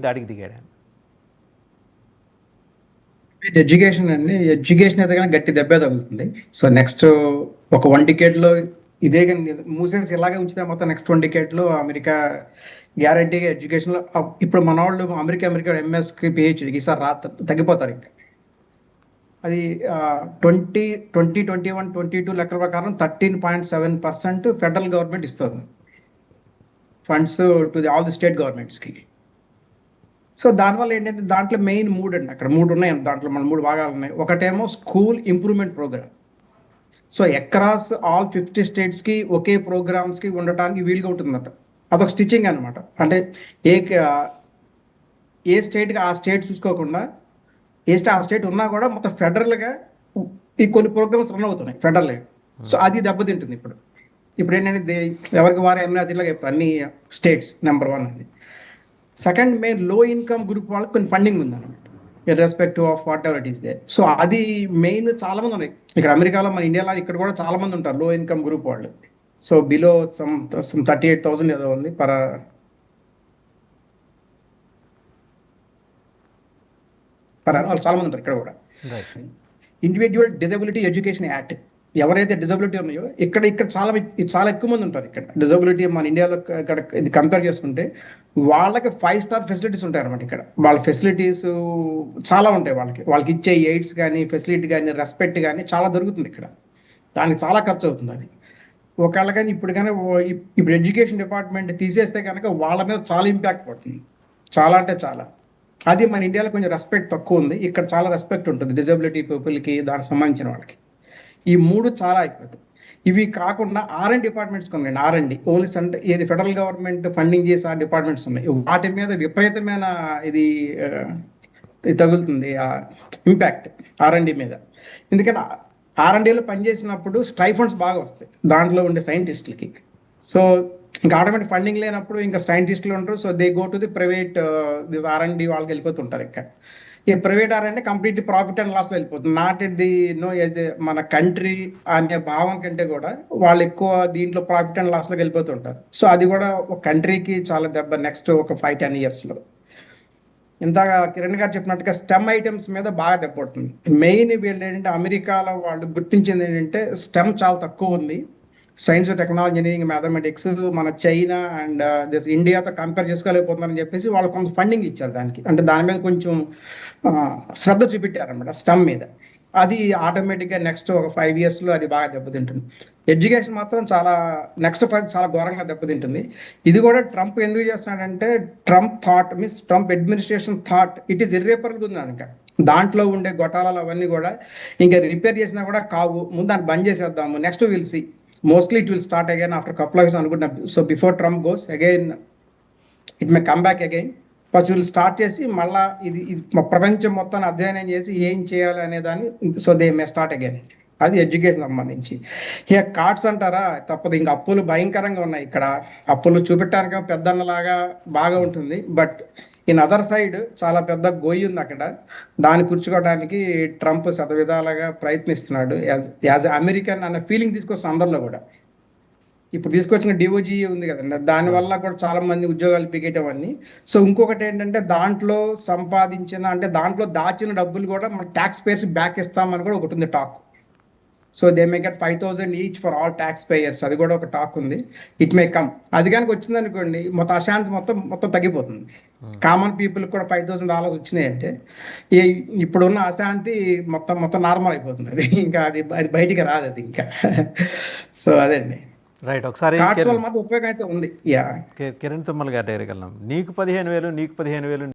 దాడికి దిగాడు ఆయన. ఎడ్యుకేషన్ అండి. ఎడ్యుకేషన్ అయితే గనక గట్టి దెబ్బే తగులుతుంది. సో నెక్స్ట్ ఒక 1 డికేడ్‌లో ఇదే గాని మూసేసి ఇలాగే ఉంచితే మొత్తం నెక్స్ట్ 1 డికేడ్‌లో అమెరికా గ్యారంటీగా ఎడ్యుకేషన్‌లో ఇప్పుడు మనోళ్ళు అమెరికా ఎంఎస్‌కి, పీహెచ్‌డీకి ఈసారి తగ్గిపోతారింక. అది 2021, 22 లెక్కల ప్రకారం 13.7% ఫెడరల్ గవర్నమెంట్ ఇస్తుంది. Funds to all the state గవర్నమెంట్స్‌కి. సో దానివల్ల ఏంటంటే దాంట్లో మెయిన్ 3 అండి. అక్కడ 3 ఉన్నాయి. దాంట్లో మన 3 భాగాలు ఉన్నాయి. ఒకటేమో school improvement programme. So across all 50 స్టేట్స్‌కి ఒకే ప్రోగ్రామ్స్‌కి ఉండటానికి వీలుగా ఉంటుందట. అదొక స్టిచ్చింగ్ అనమాట. అంటే ఏ ఏ స్టేట్‌కి ఆ స్టేట్ చూసుకోకుండా ఆ స్టేట్ ఉన్నా కూడా మొత్తం ఫెడరల్‌గా ఈ కొన్ని ప్రోగ్రామ్స్ రన్ అవుతున్నాయి ఫెడరల్‌గా. సో అది దెబ్బతింటుంది ఇప్పుడు. ఇప్పుడు ఏంటంటే ఎవరికి వారు ఇలాగ అన్ని స్టేట్స్ నెంబర్ 1 అది. సెకండ్ మెయిన్ లో ఇన్కమ్ గ్రూప్ వాళ్ళకి కొన్ని ఫండింగ్ ఉందన్నమాట. Irrespective of what ever it is they. So అది మెయిన్ చాలా మంది ఉన్నాయి. ఇక్కడ అమెరికాలో, మన ఇండియాలో ఇక్కడ కూడా చాలా మంది ఉంటారు లో ఇన్కమ్ గ్రూప్ వాళ్ళు. సో బిలో సమ్ 38,000 ఏదో ఉంది పర్ వాళ్ళు చాలా మంది ఉంటారు ఇక్కడ కూడా. ఇండివిజువల్ డిజబిలిటీ ఎడ్యుకేషన్ యాక్ట్, ఎవరైతే డిజబిలిటీ ఉన్నాయో ఇక్కడ చాలా ఎక్కువ మంది ఉంటారు ఇక్కడ. డిజబిలిటీ మన ఇండియాలో ఇక్కడ ఇది కంపేర్ చేసుకుంటే వాళ్ళకి 5 స్టార్ ఫెసిలిటీస్ ఉంటాయి అనమాట. ఇక్కడ వాళ్ళ ఫెసిలిటీస్ చాలా ఉంటాయి. వాళ్ళకి ఇచ్చే ఎయిడ్స్ కానీ, ఫెసిలిటీ కానీ, రెస్పెక్ట్ కానీ చాలా దొరుకుతుంది ఇక్కడ. దానికి చాలా ఖర్చు అవుతుంది అది. ఒకవేళ కానీ ఇప్పుడు ఎడ్యుకేషన్ డిపార్ట్మెంట్ తీసేస్తే కనుక వాళ్ళ మీద చాలా ఇంపాక్ట్ పడుతుంది. చాలా అంటే చాలా. అది మన ఇండియాలో కొంచెం రెస్పెక్ట్ తక్కువ ఉంది. ఇక్కడ చాలా రెస్పెక్ట్ ఉంటుంది డిజబిలిటీ పీపుల్కి, దానికి సంబంధించిన వాళ్ళకి. ఈ 3 చాలా అయిపోతాయి. ఇవి కాకుండా R&D డిపార్ట్మెంట్స్ కొన్నాయండి. R&D ఓన్లీ ఏది ఫెడరల్ గవర్నమెంట్ ఫండింగ్ చేసే ఆ డిపార్ట్మెంట్స్ ఉన్నాయి. వాటి మీద విపరీతమైన ఇది తగులుతుంది ఇంపాక్ట్ R&D మీద. ఎందుకంటే R&Dలో పనిచేసినప్పుడు స్టైఫండ్స్ బాగా వస్తాయి దాంట్లో ఉండే సైంటిస్టులకి. సో ఇంకా ఆటోమేటిక్ ఫండింగ్ లేనప్పుడు ఇంకా సైంటిస్టులు ఉంటారు. So they go to the private this R&D వాళ్ళకి వెళ్ళిపోతుంటారు. ఇంకా ఈ private R&D complete profit and లాస్లో వెళ్ళిపోతుంది. నాట్ ఎట్ ది మన కంట్రీ అనే భావం కంటే కూడా వాళ్ళు ఎక్కువ దీంట్లో ప్రాఫిట్ అండ్ లాస్లోకి వెళ్ళిపోతుంటారు. సో అది కూడా ఒక కంట్రీకి చాలా దెబ్బ నెక్స్ట్ ఒక 5-10 ఇయర్స్లో. ఇందాక కిరణ్ గారు చెప్పినట్టుగా స్టెమ్ ఐటమ్స్ మీద బాగా దెబ్బపడుతుంది. మెయిన్ వీళ్ళు ఏంటంటే అమెరికాలో వాళ్ళు గుర్తించింది ఏంటంటే స్టెమ్ చాలా తక్కువ ఉంది. సైన్స్, టెక్నాలజీ, ఇంజనీరింగ్, మ్యాథమెటిక్స్ మన చైనా అండ్ ఇండియాతో కంపేర్ చేసుకోలేకపోతున్నారని చెప్పేసి వాళ్ళు కొంత ఫండింగ్ ఇచ్చారు దానికి. అంటే దాని మీద కొంచెం శ్రద్ధ చూపెట్టారనమాట స్టెమ్ మీద. అది ఆటోమేటిక్గా నెక్స్ట్ ఒక 5 ఇయర్స్లో అది బాగా దెబ్బతింటుంది. ఎడ్యుకేషన్ మాత్రం నెక్స్ట్ 5 చాలా ఘోరంగా దెబ్బతింటుంది. ఇది కూడా ట్రంప్ ఎందుకు చేస్తున్నాడంటే Trump administration thought it is irreparable ఉంది. ఇంకా దాంట్లో ఉండే గొటాలాలు అవన్నీ కూడా ఇంకా రిపేర్ చేసినా కూడా కావు, ముందు దాన్ని బంద్ చేసేద్దాము, next will see, mostly it will start again after couple of years అనుకుంటున్నాం. So before Trump goes again it may come back again. First వీళ్ళు స్టార్ట్ చేసి మళ్ళీ ఇది ప్రపంచం మొత్తాన్ని అధ్యయనం చేసి ఏం చేయాలి అనేదాన్ని so they May start again. అది ఎడ్యుకేషన్ సంబంధించి. ఇక కార్డ్స్ అంటారా తప్పదు. ఇంకా అప్పులు భయంకరంగా ఉన్నాయి ఇక్కడ. అప్పులు చూపెట్టడానికి పెద్దన్నలాగా బాగా ఉంటుంది, బట్ ఇన్ అదర్ సైడ్ చాలా పెద్ద గొయ్యి ఉంది అక్కడ. దాన్ని పుచ్చుకోవడానికి ట్రంప్ శతవిధాలుగా ప్రయత్నిస్తున్నాడు. యాజ్ అమెరికన్ అన్న ఫీలింగ్ తీసుకొస్తుంది అందరిలో కూడా. ఇప్పుడు తీసుకొచ్చిన DOGE ఉంది కదండి, దానివల్ల కూడా చాలా మంది ఉద్యోగాలు పీకేయటం అన్ని. సో ఇంకొకటి ఏంటంటే దాంట్లో సంపాదించిన అంటే దాంట్లో దాచిన డబ్బులు కూడా మన ట్యాక్స్ పేయర్స్ బ్యాక్ ఇస్తామని కూడా ఒకటి ఉంది talk. So they may get 5,000 each for all tax payers, అది కూడా ఒక టాక్ ఉంది. It may come. అది కనుక వచ్చింది అనుకోండి మొత్తం అశాంతి మొత్తం తగ్గిపోతుంది. కామన్ పీపుల్ కూడా $5,000 వచ్చినాయంటే ఇప్పుడున్న అశాంతి మొత్తం నార్మల్ అయిపోతుంది. అది ఇంకా అది బయటికి రాదు అది ఇంకా. సో అదండి. రైట్. ఒకసారి కార్డ్స్ వల్ల మాత్రం ఉపయోగం అయితే ఉంది. కిరణ్ తుమ్మల గారి దగ్గరికి వెళ్దాం. నీకు 15,000